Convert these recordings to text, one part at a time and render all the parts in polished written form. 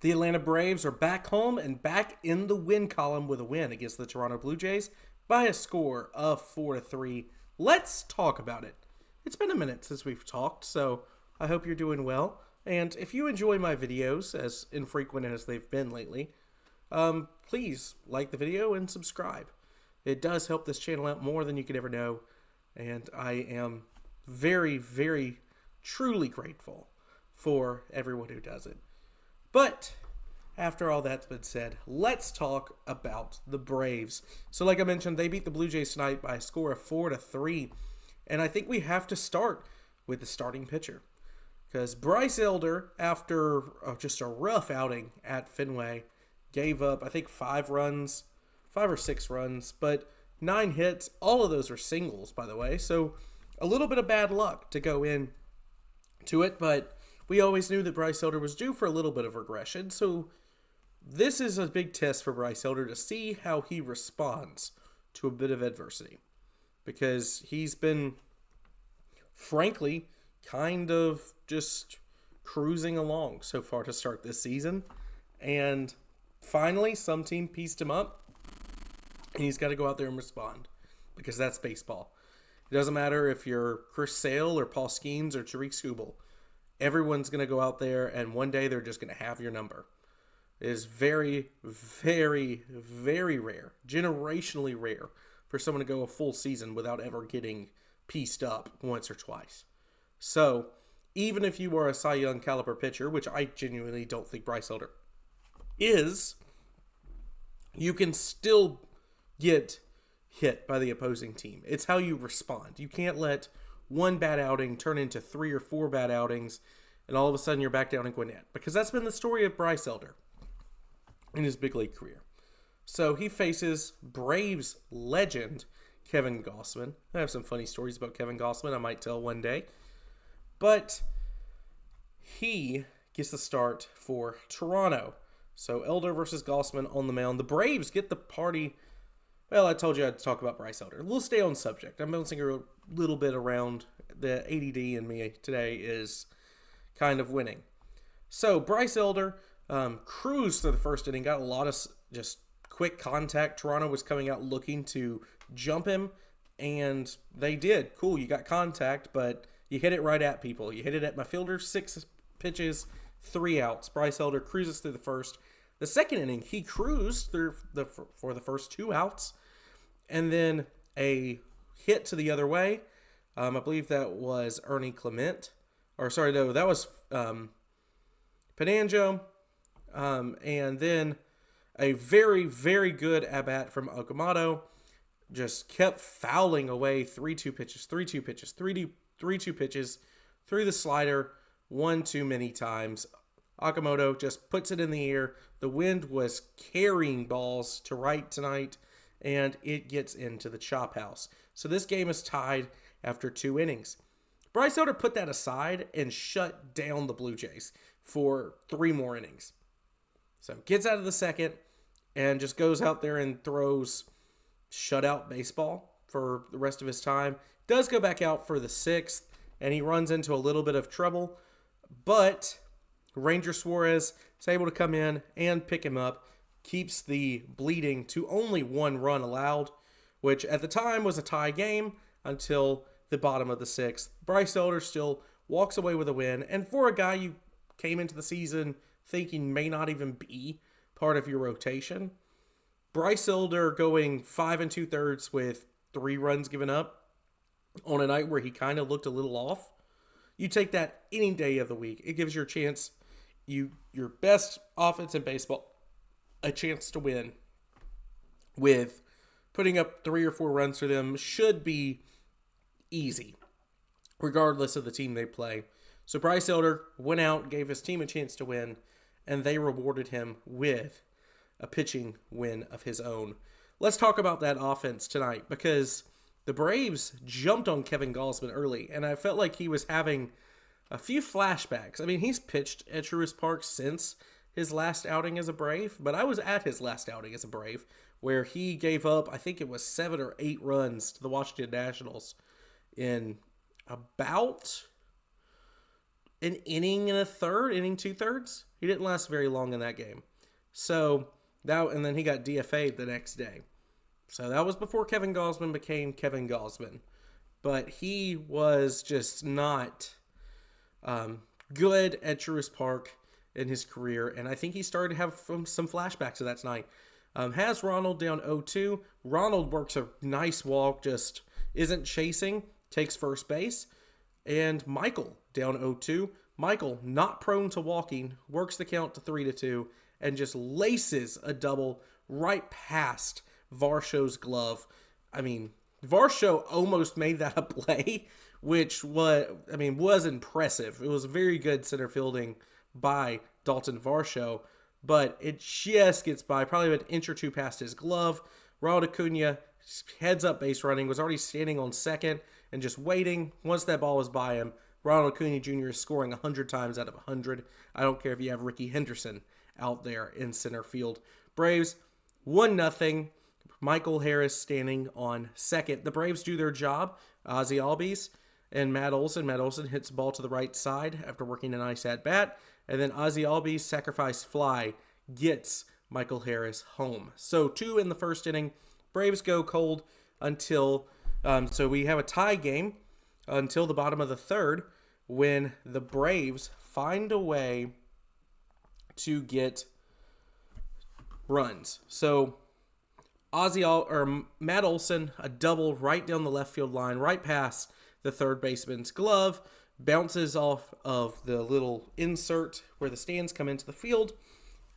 The Atlanta Braves are back home and back in the win column with a win against the Toronto Blue Jays by a score of 4-3. Let's talk about it. It's been a minute since we've talked, so I hope you're doing well. And if you enjoy my videos, as infrequent as they've been lately, please like the video and subscribe. It does help this channel out more than you could ever know, and I am very, very, truly grateful for everyone who does it. But after all that's been said, let's talk about the Braves. So like I mentioned, they beat the Blue Jays tonight by a score of 4-3. And I think we have to start with the starting pitcher. Because Bryce Elder, after just a rough outing at Fenway, gave up, I think, 5 or 6 runs, but 9 hits. All of those were singles, by the way. So a little bit of bad luck to go in to it, but we always knew that Bryce Elder was due for a little bit of regression, so this is a big test for Bryce Elder to see how he responds to a bit of adversity. Because he's been, frankly, kind of just cruising along so far to start this season. And finally, some team pieced him up, and he's got to go out there and respond. Because that's baseball. It doesn't matter if you're Chris Sale or Paul Skeens or Tariq Skubal. Everyone's going to go out there, and one day they're just going to have your number. It is very, very, very rare, generationally rare, for someone to go a full season without ever getting pieced up once or twice. So, even if you are a Cy Young caliber pitcher, which I genuinely don't think Bryce Elder is, you can still get hit by the opposing team. It's how you respond. You can't let one bad outing turn into 3 or 4 bad outings, and all of a sudden you're back down in Gwinnett. Because that's been the story of Bryce Elder in his big league career. So he faces Braves legend Kevin Gausman. I have some funny stories about Kevin Gausman I might tell one day. But he gets the start for Toronto. So Elder versus Gausman on the mound. The Braves get the party. Well, I told you I'd talk about Bryce Elder. We'll stay on subject. I'm bouncing a little bit around. The ADD in me today is kind of winning. So Bryce Elder cruised through the first inning, got a lot of just quick contact. Toronto was coming out looking to jump him, and they did. Cool, you got contact, but you hit it right at people. You hit it at my fielder, 6 pitches, 3 outs. Bryce Elder cruises through the first. The second inning, he cruised through for the first 2 outs. And then a hit to the other way. I believe that was Ernie Clement. Or sorry, no, that was Penanjo. And then a very, very good at-bat from Okamoto. Just kept fouling away 3-2 pitches, 3-2 pitches, 3-2 pitches through the slider 1 too many times. Okamoto just puts it in the air. The wind was carrying balls to right tonight, and it gets into the chop house. So this game is tied after 2 innings. Bryce Elder put that aside and shut down the Blue Jays for 3 more innings. So gets out of the second and just goes out there and throws shutout baseball for the rest of his time. Does go back out for the 6th, and he runs into a little bit of trouble. But Ranger Suarez is able to come in and pick him up. Keeps the bleeding to only 1 run allowed, which at the time was a tie game until the bottom of the 6th. Bryce Elder still walks away with a win, and for a guy you came into the season thinking may not even be part of your rotation, Bryce Elder going 5 2/3 with 3 runs given up on a night where he kind of looked a little off. You take that any day of the week. It gives your chance, your best offense in baseball, a chance to win with putting up 3 or 4 runs for them should be easy, regardless of the team they play. So Bryce Elder went out, gave his team a chance to win, and they rewarded him with a pitching win of his own. Let's talk about that offense tonight, because the Braves jumped on Kevin Gausman early, and I felt like he was having a few flashbacks. I mean, he's pitched at Truist Park since his last outing as a Brave, but I was at his last outing as a Brave, where he gave up, I think it was 7 or 8 runs to the Washington Nationals in about an inning and a third, inning 2/3. He didn't last very long in that game. So and then he got DFA'd the next day. So that was before Kevin Gausman became Kevin Gausman. But he was just not good at Truist Park in his career, and I think he started to have some flashbacks of that tonight. Has Ronald down 0-2. Ronald works a nice walk, just isn't chasing, takes first base. And Michael down 0-2. Michael, not prone to walking, works the count to 3-2, and just laces a double right past Varsho's glove. I mean, Varsho almost made that a play, which was impressive. It was very good center fielding by Dalton Varsho, but it just gets by, probably an inch or two past his glove. Ronald Acuna, heads up base running, was already standing on second and just waiting. Once that ball was by him, Ronald Acuna Jr. is scoring 100 times out of 100. I don't care if you have Ricky Henderson out there in center field. Braves, 1-0. Michael Harris standing on second. The Braves do their job. Ozzie Albies and Matt Olson. Matt Olson hits the ball to the right side after working a nice at-bat. And then Ozzie Albies' sacrifice fly gets Michael Harris home. So 2 in the first inning. Braves go cold until... so we have a tie game until the bottom of the third when the Braves find a way to get runs. So Matt Olson, a double right down the left field line, right past the third baseman's glove, bounces off of the little insert where the stands come into the field,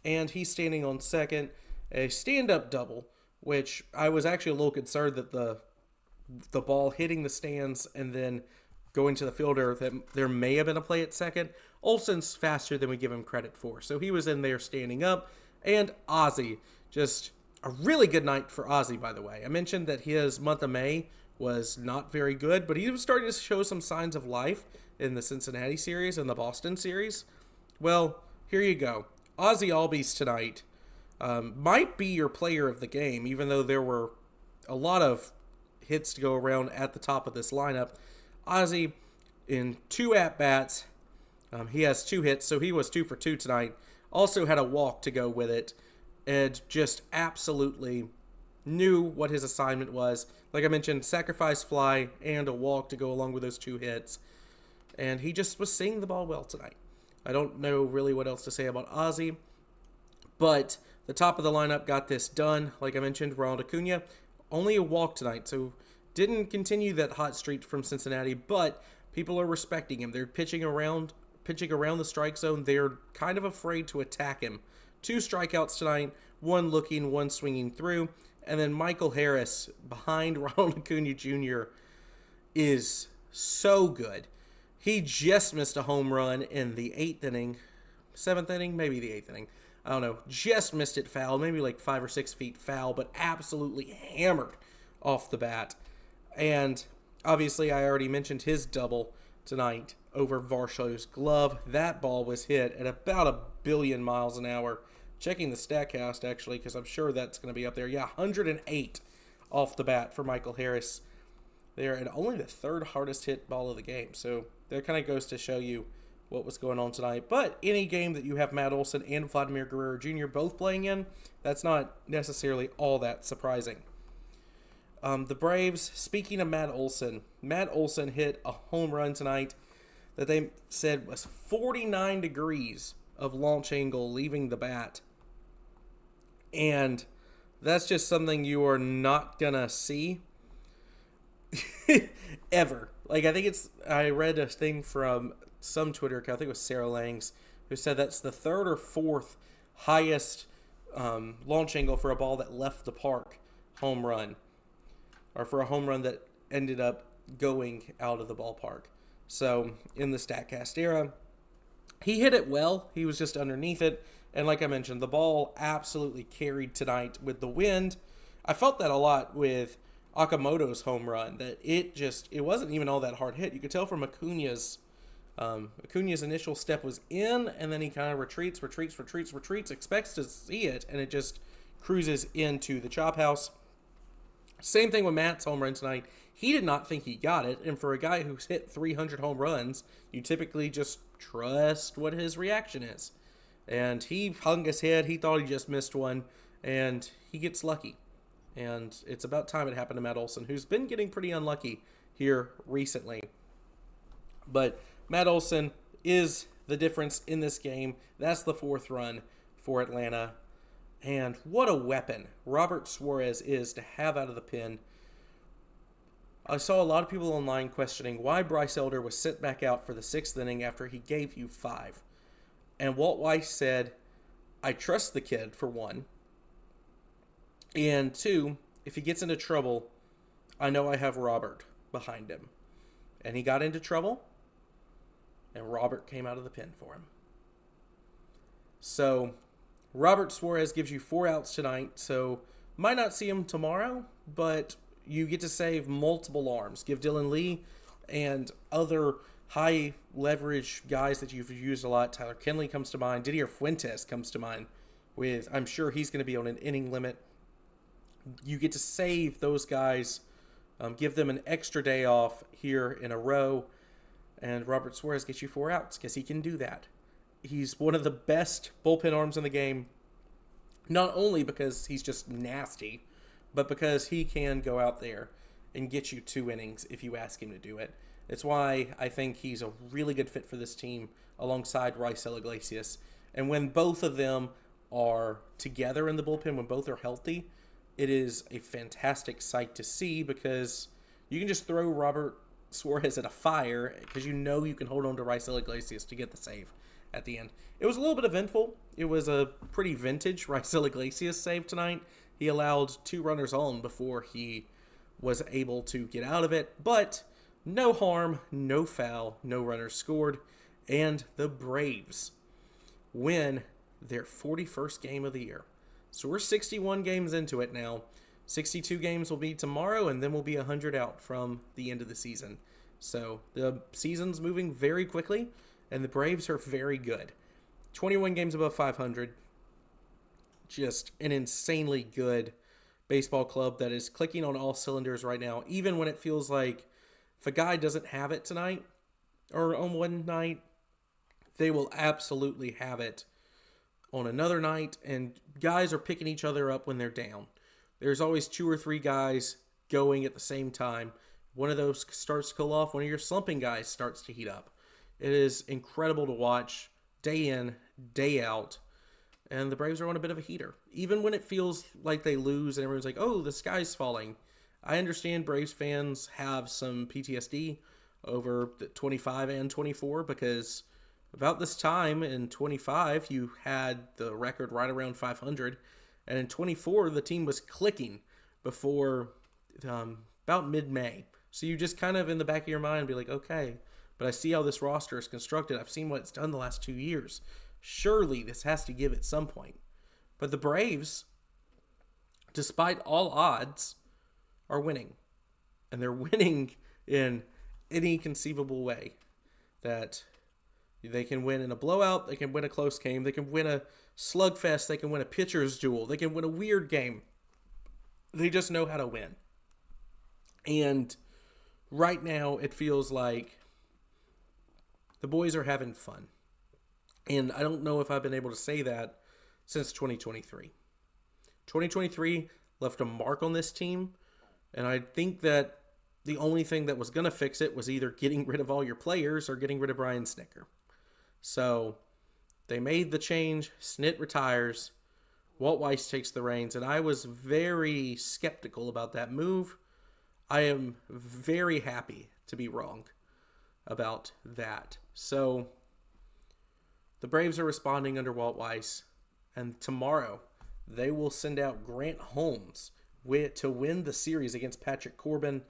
and he's standing on second, a stand-up double, which I was actually a little concerned that the ball hitting the stands and then going to the fielder, that there may have been a play at second. Olson's faster than we give him credit for, so he was in there standing up, and Ozzie, just a really good night for Ozzie, by the way. I mentioned that his month of May was not very good, but he was starting to show some signs of life in the Cincinnati series and the Boston series. Well, here you go. Ozzie Albies tonight might be your player of the game, even though there were a lot of hits to go around at the top of this lineup. Ozzie, in 2 at-bats, he has 2 hits, so he was 2 for 2 tonight. Also had a walk to go with it, and just absolutely knew what his assignment was. Like I mentioned, sacrifice fly and a walk to go along with those 2 hits. And he just was seeing the ball well tonight. I don't know really what else to say about Ozzie, but the top of the lineup got this done. Like I mentioned, Ronald Acuna, only a walk tonight, so didn't continue that hot streak from Cincinnati, but people are respecting him. They're pitching around the strike zone. They're kind of afraid to attack him. 2 strikeouts tonight, 1 looking, 1 swinging through, and then Michael Harris behind Ronald Acuna Jr. is so good. He just missed a home run in the 8th inning, 7th inning, maybe the 8th inning. I don't know. Just missed it foul, maybe like 5 or 6 feet foul, but absolutely hammered off the bat. And obviously, I already mentioned his double tonight over Varsho's glove. That ball was hit at about 1 billion miles an hour. Checking the StatCast, actually, because I'm sure that's going to be up there. Yeah, 108 off the bat for Michael Harris there, and only the 3rd hardest hit ball of the game. So that kind of goes to show you what was going on tonight. But any game that you have Matt Olson and Vladimir Guerrero Jr. both playing in, that's not necessarily all that surprising. The Braves, speaking of Matt Olson hit a home run tonight that they said was 49 degrees of launch angle leaving the bat. And that's just something you are not going to see ever. Like, I read a thing from some Twitter account, I think it was Sarah Langs, who said that's the 3rd or 4th highest launch angle for a ball that left the park home run, or for a home run that ended up going out of the ballpark. So in the StatCast era, he hit it well. He was just underneath it. And like I mentioned, the ball absolutely carried tonight with the wind. I felt that a lot with Okamoto's home run, that it wasn't even all that hard hit. You could tell from Acuna's initial step was in, and then he kind of retreats, expects to see it, and it just cruises into the chop house. Same thing with Matt's home run tonight. He did not think he got it, and for a guy who's hit 300 home runs, you typically just trust what his reaction is. And he hung his head. He thought he just missed one, and he gets lucky. And it's about time it happened to Matt Olson, who's been getting pretty unlucky here recently. But Matt Olson is the difference in this game. That's the fourth run for Atlanta. And what a weapon Robert Suarez is to have out of the pen. I saw a lot of people online questioning why Bryce Elder was sent back out for the sixth inning after he gave you 5. And Walt Weiss said, I trust the kid, for one. And 2, if he gets into trouble, I know I have Robert behind him. And he got into trouble, and Robert came out of the pen for him. So, Robert Suarez gives you 4 outs tonight, so might not see him tomorrow, but you get to save multiple arms. Give Dylan Lee and other high leverage guys that you've used a lot. Tyler Kenley comes to mind. Didier Fuentes comes to mind. I'm sure he's going to be on an inning limit. You get to save those guys, give them an extra day off here in a row, and Robert Suarez gets you 4 outs because he can do that. He's one of the best bullpen arms in the game, not only because he's just nasty, but because he can go out there and get you 2 innings if you ask him to do it. It's why I think he's a really good fit for this team alongside Raisel Iglesias. And when both of them are together in the bullpen, when both are healthy, it is a fantastic sight to see because you can just throw Robert Suarez at a fire because you know you can hold on to Raisel Iglesias to get the save at the end. It was a little bit eventful. It was a pretty vintage Raisel Iglesias save tonight. He allowed 2 runners on before he was able to get out of it, but no harm, no foul, no runners scored, and the Braves win their 41st game of the year. So we're 61 games into it now. 62 games will be tomorrow, and then we'll be 100 out from the end of the season. So the season's moving very quickly, and the Braves are very good. 21 games above 500. Just an insanely good baseball club that is clicking on all cylinders right now, even when it feels like if a guy doesn't have it tonight or on one night, they will absolutely have it on another night, and guys are picking each other up when they're down. There's always 2 or 3 guys going at the same time. One of those starts to cool off. One of your slumping guys starts to heat up. It is incredible to watch day in, day out. And the Braves are on a bit of a heater. Even when it feels like they lose and everyone's like, oh, the sky's falling. I understand Braves fans have some PTSD over the 25 and 24 because about this time in 25, you had the record right around 500. And in 24, the team was clicking before about mid-May. So you just kind of in the back of your mind be like, okay, but I see how this roster is constructed. I've seen what it's done the last 2 years. Surely this has to give at some point. But the Braves, despite all odds, are winning. And they're winning in any conceivable way. That they can win in a blowout, they can win a close game, they can win a slugfest, they can win a pitcher's duel, they can win a weird game. They just know how to win. And right now it feels like the boys are having fun. And I don't know if I've been able to say that since 2023. 2023 left a mark on this team, and I think that the only thing that was going to fix it was either getting rid of all your players or getting rid of Brian Snitker. So they made the change. Snit retires. Walt Weiss takes the reins, and I was very skeptical about that move. I am very happy to be wrong about that. So the Braves are responding under Walt Weiss, and tomorrow they will send out Grant Holmes to win the series against Patrick Corbin.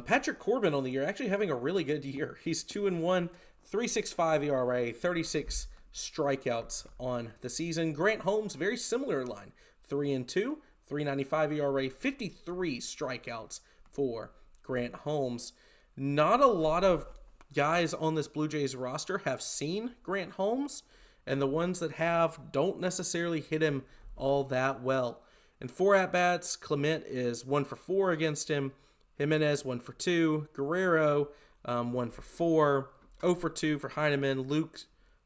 Patrick Corbin on the year actually having a really good year. He's 2-1, 3.65 ERA, 36 strikeouts on the season. Grant Holmes, very similar line, 3-2, 3.95 ERA, 53 strikeouts for Grant Holmes. Not a lot of guys on this Blue Jays roster have seen Grant Holmes, and the ones that have don't necessarily hit him all that well. In 4 at-bats, Clement is 1 for 4 against him, Jimenez 1 for 2, Guerrero 1 for 4, 0 for 2 for Heineman, Luke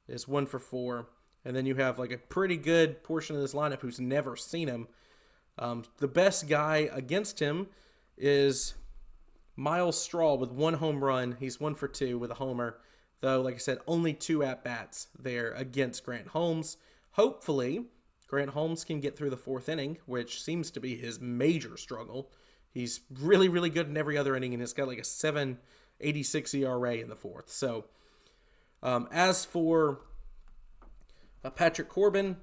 is 1 for 4, And then you have like a pretty good portion of this lineup who's never seen him. The best guy against him is Miles Straw with 1 home run. He's 1 for 2 with a homer. Though, like I said, only 2 at-bats there against Grant Holmes. Hopefully, Grant Holmes can get through the 4th inning, which seems to be his major struggle. He's really, really good in every other inning, and he's got like a 7.86 ERA in the 4th. So, as for Patrick Corbin,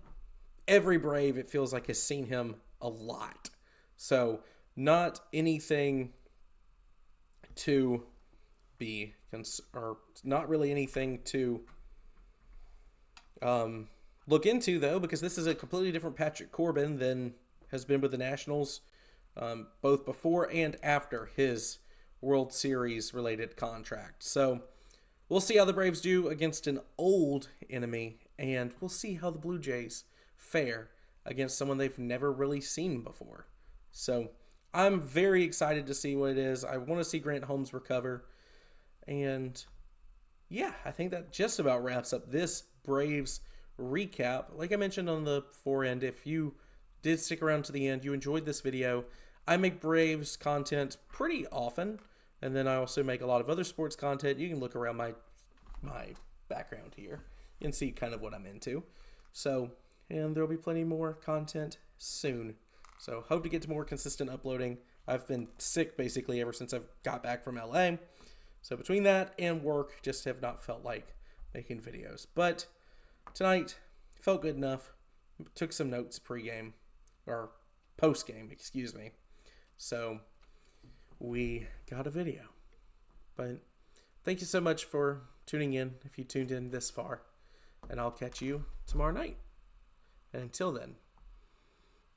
every Brave, it feels like, has seen him a lot. So, not anything to be, or not really anything to look into, though, because this is a completely different Patrick Corbin than has been with the Nationals, both before and after his World Series related contract. So we'll see how the Braves do against an old enemy, and we'll see how the Blue Jays fare against someone they've never really seen before. So I'm very excited to see what it is. I want to see Grant Holmes recover. And yeah, I think that just about wraps up this Braves recap. Like I mentioned on the forend, if you did stick around to the end, you enjoyed this video, I make Braves content pretty often, and then I also make a lot of other sports content. You can look around my background here and see kind of what I'm into. So, and there'll be plenty more content soon. So hope to get to more consistent uploading. I've been sick basically ever since I've got back from LA. So between that and work, just have not felt like making videos. But tonight, felt good enough. Took some notes pre-game, or post-game, excuse me. So we got a video. But thank you so much for tuning in, if you tuned in this far. And I'll catch you tomorrow night. And until then,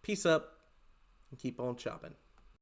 peace up and keep on chopping.